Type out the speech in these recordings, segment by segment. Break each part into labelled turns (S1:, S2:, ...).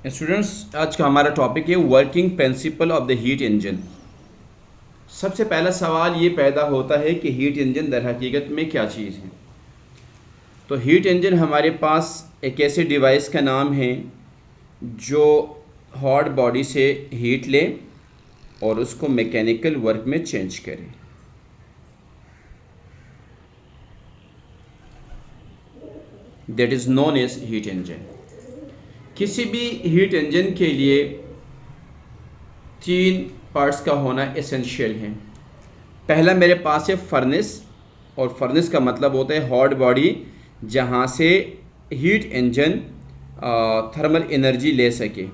S1: Students, आज का हमारा टॉपिक है working principle of the heat engine. सबसे पहला सवाल ये पैदा होता है कि हीट इंजन दर हकीकत में क्या चीज़ है। तो हीट इंजन हमारे पास एक ऐसे डिवाइस का नाम है जो हॉट बॉडी से हीट ले और उसको मैकेनिकल वर्क में चेंज करे। That is known as heat engine. किसी भी हीट इंजन के लिए 3 पार्ट्स का होना एसेंशियल है। पहला मेरे पास है फर्नेस, और फर्नेस का मतलब होता है हॉट बॉडी जहाँ से हीट इंजन थर्मल एनर्जी ले सके।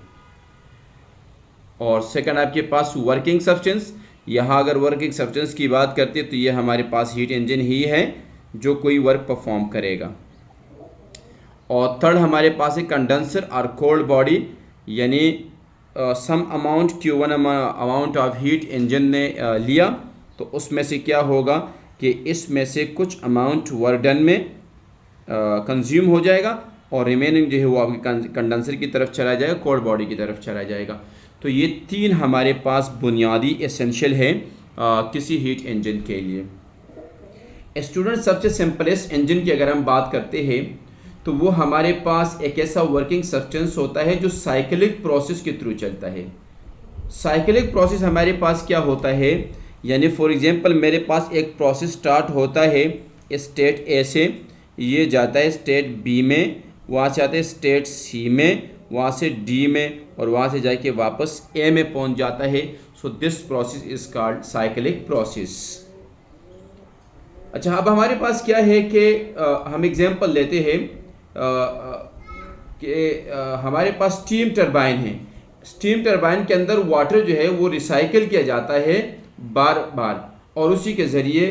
S1: और सेकंड आपके पास वर्किंग सब्सटेंस। यहाँ अगर वर्किंग सब्सटेंस की बात करते हैं तो ये हमारे पास हीट इंजन ही है जो कोई वर्क परफॉर्म करेगा। और थर्ड हमारे पास है कंडेंसर और कोल्ड बॉडी, यानी some amount Q1 amount of heat engine ने लिया तो उसमें से क्या होगा कि इसमें से कुछ अमाउंट वर्क डन में कंज्यूम हो जाएगा और रिमेनिंग जो है वो आपकी कंडेंसर की तरफ चला जाएगा, कोल्ड बॉडी की तरफ चला जाएगा। तो ये 3 हमारे पास बुनियादी एसेंशियल है किसी हीट इंजन के लिए। स्टूडेंट, सबसे सिंपलेस्ट इंजन की अगर हम बात करते हैं तो वो हमारे पास एक ऐसा वर्किंग सब्सटेंस होता है जो साइक्लिक प्रोसेस के थ्रू चलता है। साइक्लिक प्रोसेस हमारे पास क्या होता है, यानी फॉर एग्जांपल मेरे पास एक प्रोसेस स्टार्ट होता है स्टेट ए से, ये जाता है स्टेट बी में, वहाँ से आता है स्टेट सी में, वहाँ से डी में, और वहाँ से जाके वापस ए में पहुँच जाता है। So this process is called cyclic process. अच्छा, अब हमारे पास क्या है कि हम एग्जांपल लेते हैं कि हमारे पास स्टीम टरबाइन है। स्टीम टरबाइन के अंदर वाटर जो है वो रिसाइकिल किया जाता है बार बार, और उसी के ज़रिए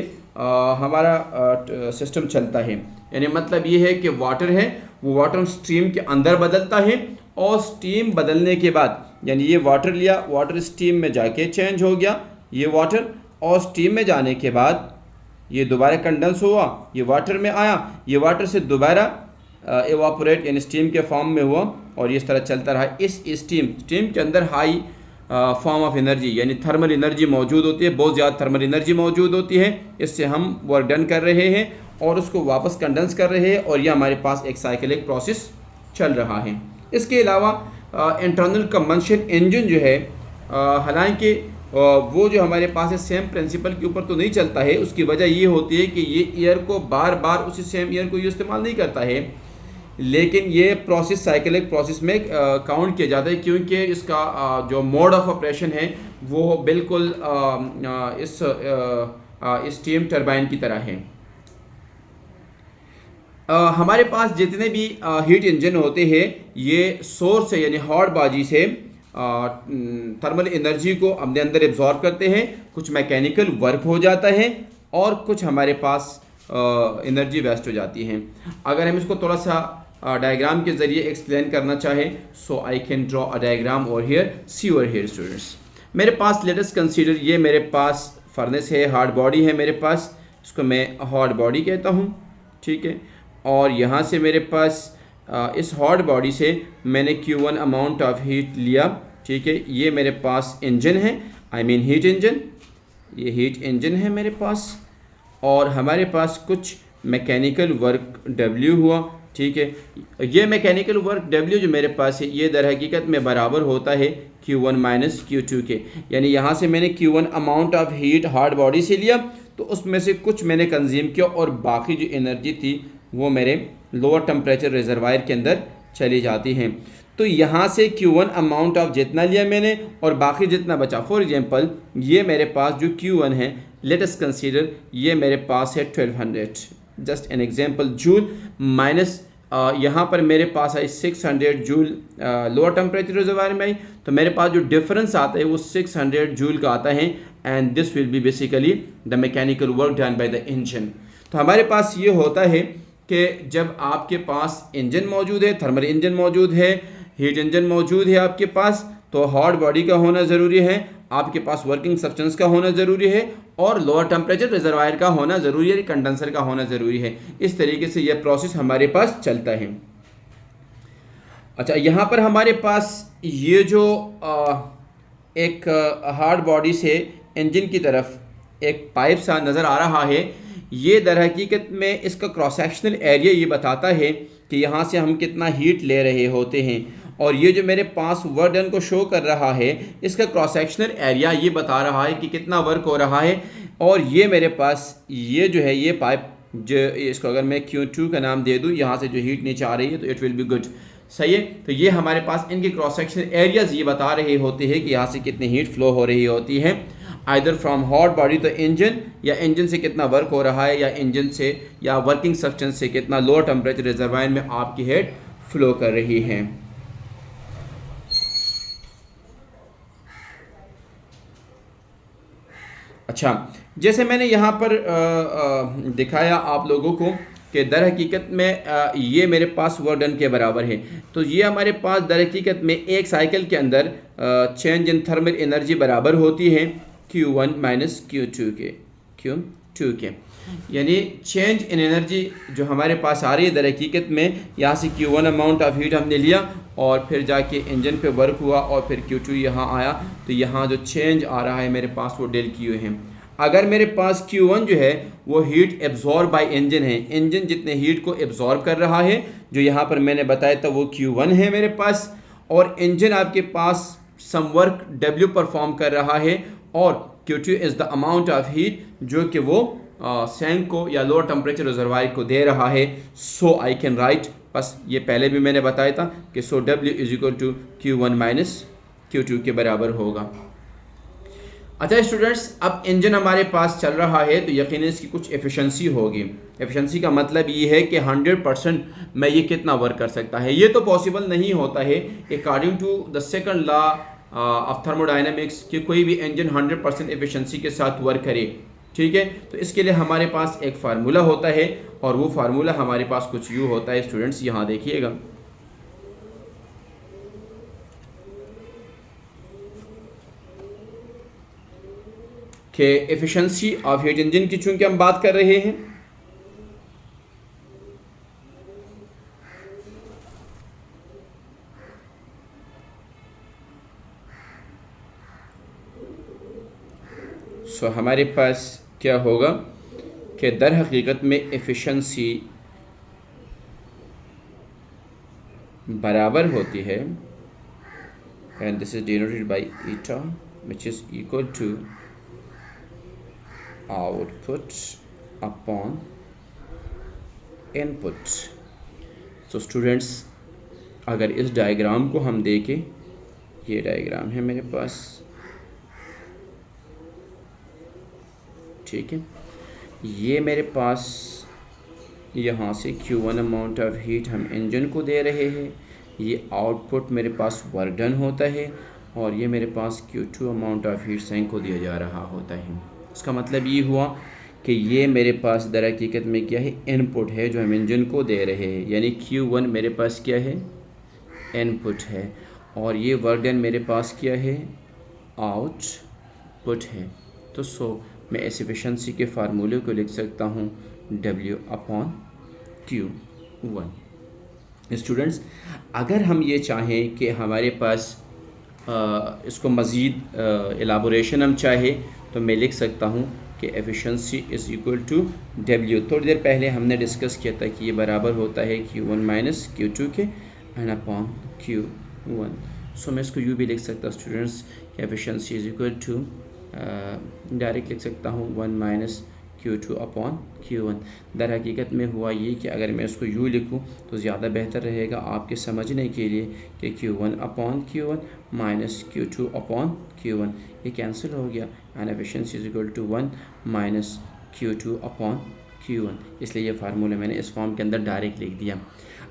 S1: हमारा सिस्टम चलता है। यानी मतलब ये है कि वाटर है वो वाटर स्टीम के अंदर बदलता है, और स्टीम बदलने के बाद यानी ये वाटर लिया, वाटर स्टीम में जाके चेंज हो गया ये वाटर, और स्टीम में जाने के बाद ये दोबारा कंडेंस हुआ, ये वाटर में आया, ये वाटर से दोबारा एवापोरेट यानी स्टीम के फॉर्म में हुआ, और इस तरह चलता रहा। इस स्टीम के अंदर हाई फॉर्म ऑफ एनर्जी यानी थर्मल एनर्जी मौजूद होती है, बहुत ज़्यादा थर्मल एनर्जी मौजूद होती है। इससे हम वर्क डन कर रहे हैं और उसको वापस कंडेंस कर रहे हैं, और यह हमारे पास एक साइक्लिक प्रोसेस चल रहा है। इसके अलावा इंटरनल कंबंशन इंजन जो है, हालांकि वो जो हमारे पास है सेम प्रिंसिपल के ऊपर तो नहीं चलता है। उसकी वजह ये होती है कि ये एयर को बार बार उसी सेम एयर को ये इस्तेमाल नहीं करता है, लेकिन ये प्रोसेस साइक्लिक प्रोसेस में काउंट किया जाता है, क्योंकि इसका जो मोड ऑफ ऑपरेशन है वो बिल्कुल इस स्टीम टरबाइन की तरह है। हमारे पास जितने भी हीट इंजन होते हैं ये सोर्स है यानी हॉट बॉडी से थर्मल एनर्जी को अपने अंदर एब्जॉर्ब करते हैं, कुछ मैकेनिकल वर्क हो जाता है और कुछ हमारे पास एनर्जी वेस्ट हो जाती है। अगर हम इसको थोड़ा सा डायग्राम के ज़रिए एक्सप्लेन करना चाहें, so I can draw a diagram over here, see over here students. मेरे पास लेट अस कंसीडर ये मेरे पास फर्नेस है, हॉट बॉडी है मेरे पास, इसको मैं हॉट बॉडी कहता हूँ, ठीक है। और यहाँ से मेरे पास इस हॉट बॉडी से मैंने Q1 अमाउंट ऑफ हीट लिया, ठीक है। ये मेरे पास इंजन है, आई मीन हीट इंजन, ये हीट इंजन है मेरे पास, और हमारे पास कुछ मैकेनिकल वर्क W हुआ, ठीक है। ये मैकेनिकल वर्क W जो मेरे पास है ये दर हकीकत में बराबर होता है Q1 माइनस Q2 के। यानी यहाँ से मैंने Q1 amount of heat hot body से लिया तो उसमें से कुछ मैंने कंज्यूम किया, और बाकी जो एनर्जी थी वो मेरे लोअर टेम्परेचर रिजर्वायर के अंदर चली जाती हैं। तो यहाँ से Q1 अमाउंट ऑफ जितना लिया मैंने और बाकी जितना बचा, फॉर एग्जांपल ये मेरे पास जो Q1 है, लेट अस कंसीडर ये मेरे पास है 1200, just an example, joule, minus यहाँ पर मेरे पास है 600 जूल लोअर टेम्परेचर रिजर्वायर में आई, तो मेरे पास जो डिफरेंस आता है वो 600 जूल का आता है, and this will be basically the mechanical work done by the engine. तो हमारे पास ये होता है कि जब आपके पास इंजन मौजूद है, थर्मल इंजन मौजूद है, हीट इंजन मौजूद है आपके पास, तो हॉट बॉडी का होना ज़रूरी है, आपके पास वर्किंग सब्सटेंस का होना ज़रूरी है, और लोअर टेम्परेचर रिजर्वायर का होना ज़रूरी है, कंडेंसर का होना ज़रूरी है। इस तरीके से यह प्रोसेस हमारे पास चलता है। अच्छा, यहाँ पर हमारे पास ये जो एक हार्ड बॉडी से इंजन की तरफ एक पाइप सा नज़र आ रहा है, ये दर हकीकत में इसका क्रॉस सेक्शनल एरिया ये बताता है कि यहाँ से हम कितना हीट ले रहे होते हैं। और ये जो मेरे पास वर्क डन को शो कर रहा है, इसका क्रॉस सेक्शनल एरिया ये बता रहा है कि कितना वर्क हो रहा है। और ये मेरे पास ये जो है ये पाइप, जो इसको अगर मैं Q2 का नाम दे दूँ, यहाँ से जो हीट नीचे आ रही है तो इट विल बी गुड। सही है, तो ये हमारे पास इनके क्रॉस सेक्शनल एरियाज ये बता रहे होते हैं कि यहाँ से कितनी हीट फ्लो हो रही होती है, आइदर फ्रॉम हॉट बॉडी तो इंजन, या इंजन से कितना वर्क हो रहा है, या इंजन से या वर्किंग सब्सटेंस से कितना लोअर टेम्परेचर रिजर्वायर में आपकी हीट फ्लो कर रही है। अच्छा, जैसे मैंने यहाँ पर दिखाया आप लोगों को कि दर हकीकत में ये मेरे पास वर्क डन के बराबर है। तो ये हमारे पास दर हकीकत में एक साइकिल के अंदर चेंज इन थर्मल एनर्जी बराबर होती है Q1 माइनस Q2 के, यानी चेंज इन एनर्जी जो हमारे पास आ रही है दर हकीकत में, यहाँ से Q1 अमाउंट ऑफ हीट हमने लिया और फिर जाके इंजन पे वर्क हुआ और फिर Q2 यहाँ आया, तो यहाँ जो चेंज आ रहा है मेरे पास वो डेल Q है। अगर मेरे पास Q1 जो है वो हीट एब्जॉर्ब बाय इंजन है, इंजन जितने हीट को एब्जॉर्ब कर रहा है जो यहाँ पर मैंने बताया था वो Q1 है मेरे पास, और इंजन आपके पास सम वर्क W परफॉर्म कर रहा है, और Q2 is the amount of heat जो कि वो सैंक को या लोअर टेम्परेचर रिजर्वायर को दे रहा है। सो आई कैन राइट, बस ये पहले भी मैंने बताया था कि so W is equal to Q1 minus Q2 के बराबर होगा। अच्छा स्टूडेंट्स, अब इंजन हमारे पास चल रहा है तो यकीनन इसकी कुछ एफिशिएंसी होगी। एफिशिएंसी का मतलब ये है कि 100% में ये कितना वर्क कर सकता है। ये तो पॉसिबल नहीं होता है according to the second law of thermodynamics कि कोई भी इंजन 100% एफिशिएंसी के साथ वर्क करे। ठीक है, तो इसके लिए हमारे पास एक फार्मूला होता है और वो फार्मूला हमारे पास कुछ यूँ होता है स्टूडेंट्स, यहाँ देखिएगा। कि एफिशिएंसी ऑफ हीट इंजन की चूंकि हम बात कर रहे हैं, सो हमारे पास क्या होगा कि दर हकीकत में एफिशिएंसी बराबर होती है, and this is denoted by eta which is equal to output upon input. So students, अगर इस डायग्राम को हम देखें, ये डायग्राम है मेरे पास, ठीक है, ये मेरे पास यहाँ से Q1 अमाउंट ऑफ हीट हम इंजन को दे रहे हैं, ये आउटपुट मेरे पास वर्क डन होता है, और ये मेरे पास Q2 अमाउंट ऑफ हीट सैंक को दिया जा रहा होता है। इसका मतलब ये हुआ कि ये मेरे पास दर हकीकत में क्या है, इनपुट है जो हम इंजन को दे रहे हैं, यानी Q1 मेरे पास क्या है, इनपुट है, और ये वर्क डन मेरे पास क्या है, आउटपुट है। तो सो मैं इस एफिशिएंसी के फार्मूले को लिख सकता हूँ W अपॉन Q1। स्टूडेंट्स, अगर हम ये चाहें कि हमारे पास इसको मज़ीद एलाबोरेशन हम चाहें तो मैं लिख सकता हूँ कि efficiency is equal to W। थोड़ी देर पहले हमने डिस्कस किया था कि ये बराबर होता है Q1 माइनस Q2 के एंड अपॉन Q1। सो मैं इसको यूँ भी लिख सकता हूँ स्टूडेंट्स कि efficiency is equal to, direct लिख सकता हूँ 1 माइनस Q2 अपॉन Q1। दर हकीकत में हुआ ये कि अगर मैं इसको यूँ लिखूँ तो ज़्यादा बेहतर रहेगा आपके समझने के लिए कि Q1 upon Q1 minus Q2 upon Q1, ये कैंसिल हो गया, and efficiency is equal to 1 minus Q2 upon Q1। इसलिए ये फार्मूला मैंने इस फॉर्म के अंदर डायरेक्ट लिख दिया।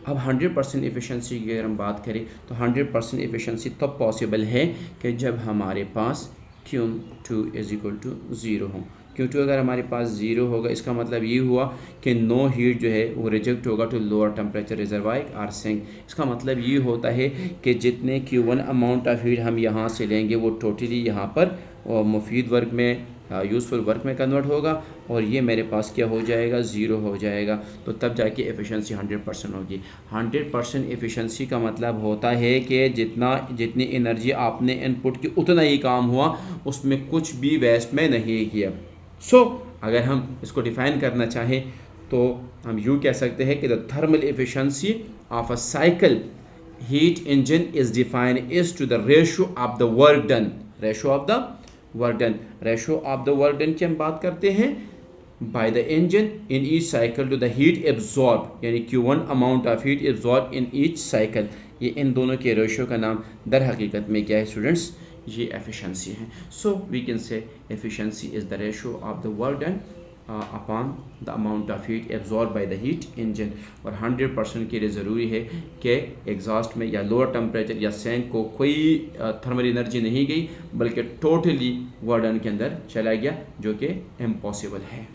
S1: अब 100% एफिशिएंसी की अगर हम बात करें तो 100% एफिशिएंसी तब पॉसिबल है कि जब हमारे पास Q2 इज इक्वल टू 0 हो। Q2 अगर हमारे पास 0 होगा, इसका मतलब ये हुआ कि नो हीट जो है वो रिजेक्ट होगा to lower temperature reservoir or sink. इसका मतलब ये होता है कि जितने Q1 अमाउंट ऑफ हीट हम यहाँ से लेंगे वो टोटली यहाँ पर मुफीद वर्क में यूज़फुल वर्क में कन्वर्ट होगा और ये मेरे पास क्या हो जाएगा, 0 हो जाएगा। तो तब जाके एफिशिएंसी 100% होगी। 100% एफिशिएंसी का मतलब होता है कि जितनी एनर्जी आपने इनपुट की उतना ही काम हुआ, उसमें कुछ भी वेस्ट में नहीं किया। अगर हम इसको डिफ़ाइन करना चाहें तो हम यूँ कह सकते हैं कि the thermal efficiency of a cycle heat engine is defined is to the ratio of the work done, ratio of the work done, ratio of the work done की हम बात करते हैं by the engine in each cycle to the heat absorbed, यानी Q1 amount of heat absorbed in each cycle। ये इन दोनों के ratio का नाम दर हकीकत में क्या है स्टूडेंट्स, ये एफिशिएंसी है। So we can say efficiency is the ratio of the work done upon the amount of heat absorb by the heat engine. और 100% के लिए ज़रूरी है कि एग्जॉस्ट में या लोअर टेम्परेचर या सैंक को कोई थर्मल एनर्जी नहीं गई, बल्कि टोटली वर्क डन के अंदर चला गया, जो कि इम्पॉसिबल है।